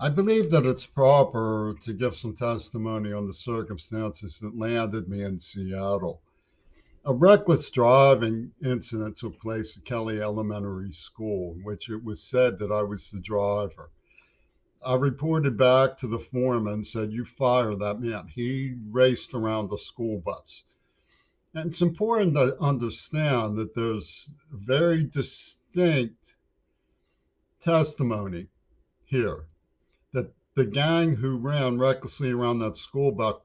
I believe that it's proper to give some testimony on the circumstances that landed me in Seattle. A reckless driving incident took place at Kelly Elementary School, in which it was said that I was the driver. I reported back to the foreman, said, "You fire that man. He raced around the school bus." And it's important to understand that there's very distinct testimony here that the gang who ran recklessly around that school bus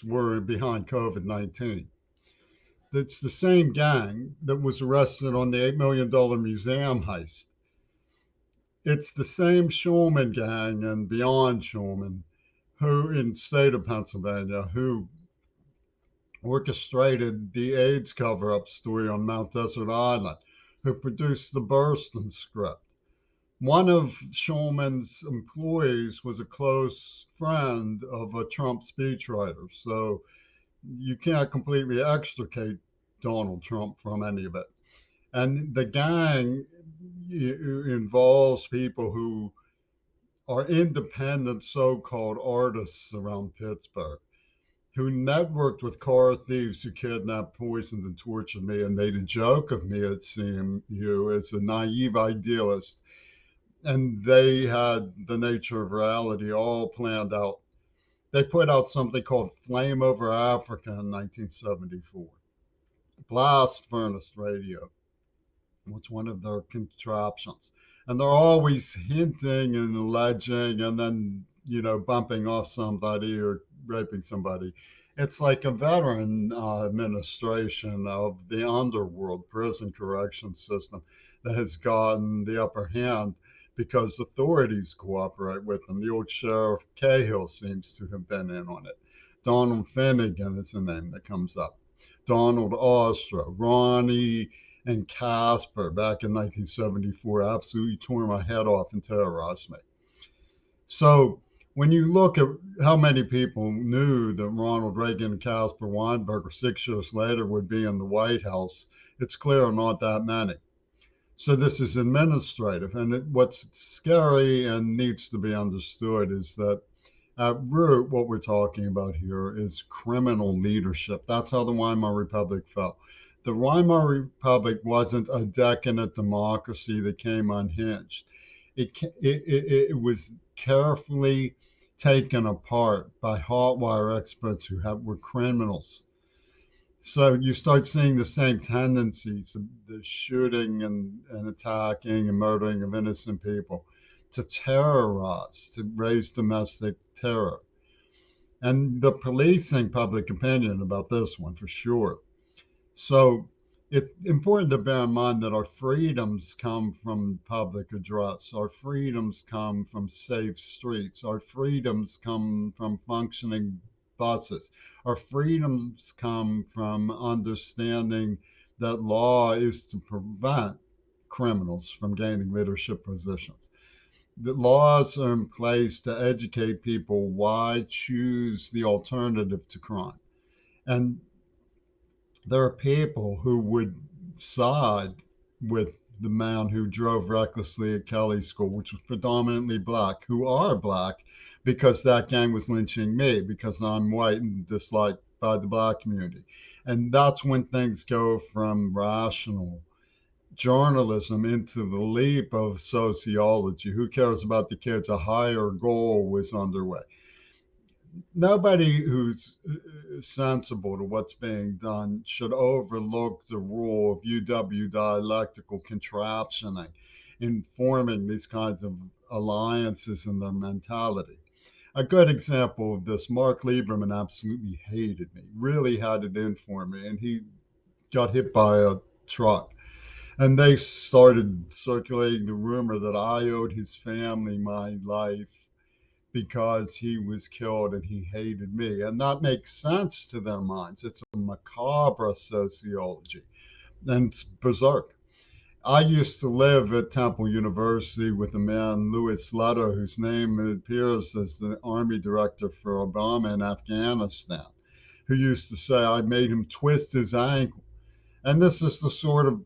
were behind COVID 19. It's the same gang that was arrested on the $8 million museum heist. It's the same Schulman gang and beyond Schulman who, in the state of Pennsylvania, who orchestrated the AIDS cover up story on Mount Desert Island, who produced the Burston script. One of Schulman's employees was a close friend of a Trump speechwriter, so you can't completely extricate Donald Trump from any of it. And the gang involves people who are independent so called artists around Pittsburgh who networked with car thieves who kidnapped, poisoned, and tortured me and made a joke of me at CMU as a naive idealist. And they had the nature of reality all planned out. They put out something called Flame Over Africa in 1974. Blast furnace radio was one of their contraptions. And they're always hinting and alleging and then, bumping off somebody or raping somebody. It's like a veteran administration of the underworld prison correction system that has gotten the upper hand because authorities cooperate with them. The old Sheriff Cahill seems to have been in on it. Donald Finnegan is the name that comes up. Donald Ostro, Ronnie and Casper back in 1974 absolutely tore my head off and terrorized me. So when you look at how many people knew that Ronald Reagan and Caspar Weinberger 6 years later would be in the White House, it's clear not that many. So this is administrative. And what's scary and needs to be understood is that at root, what we're talking about here is criminal leadership. That's how the Weimar Republic fell. The Weimar Republic wasn't a decadent democracy that came unhinged. It was carefully taken apart by hotwire experts who were criminals. So you start seeing the same tendencies, the shooting and attacking and murdering of innocent people, to terrorize, to raise domestic terror. And the policing public opinion about this one for sure. So it's important to bear in mind that our freedoms come from public address. Our freedoms come from safe streets. Our freedoms come from functioning buses. Our freedoms come from understanding that law is to prevent criminals from gaining leadership positions. The laws are in place to educate people why choose the alternative to crime. And there are people who would side with the man who drove recklessly at Kelly School, which was predominantly black, who are black because that gang was lynching me because I'm white and disliked by the black community. And that's when things go from rational journalism into the leap of sociology. Who cares about the kids? A higher goal was underway. Nobody who's sensible to what's being done should overlook the role of UW dialectical contraptioning in forming these kinds of alliances in their mentality. A good example of this, Mark Lieberman absolutely hated me, really had it in for me, and he got hit by a truck. And they started circulating the rumor that I owed his family my life because he was killed and he hated me. And that makes sense to their minds. It's a macabre sociology and it's berserk. I used to live at Temple University with a man, Louis Letter, whose name appears as the Army director for Obama in Afghanistan, who used to say I made him twist his ankle. And this is the sort of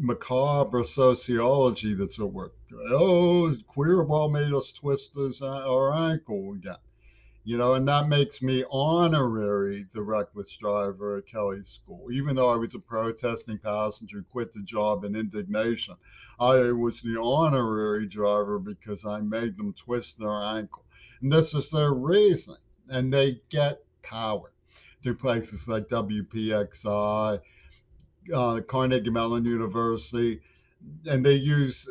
macabre sociology that's at work. Oh, queer ball made us twist our ankle again. And that makes me honorary the reckless driver at Kelly's school. Even though I was a protesting passenger, quit the job in indignation, I was the honorary driver because I made them twist their ankle. And this is their reasoning. And they get power through places like WPXI, Carnegie Mellon University, and they use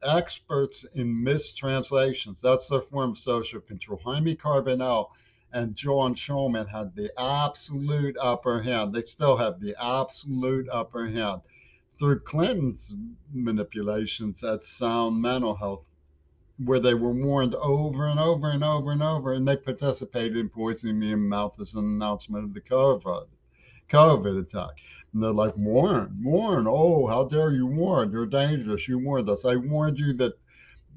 experts in mistranslations. That's their form of social control. Jaime Carbonell and John Schulman had the absolute upper hand. They still have the absolute upper hand through Clinton's manipulations at Sound Mental Health, where they were warned over and over and over and over, and they participated in poisoning me in mouth as an announcement of the COVID attack. And they're like, warn. Oh, how dare you warn? You're dangerous. You warned us. I warned you that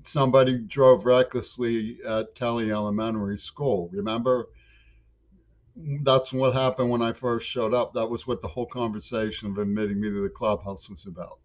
somebody drove recklessly at Kelly Elementary School. Remember? That's what happened when I first showed up. That was what the whole conversation of admitting me to the clubhouse was about.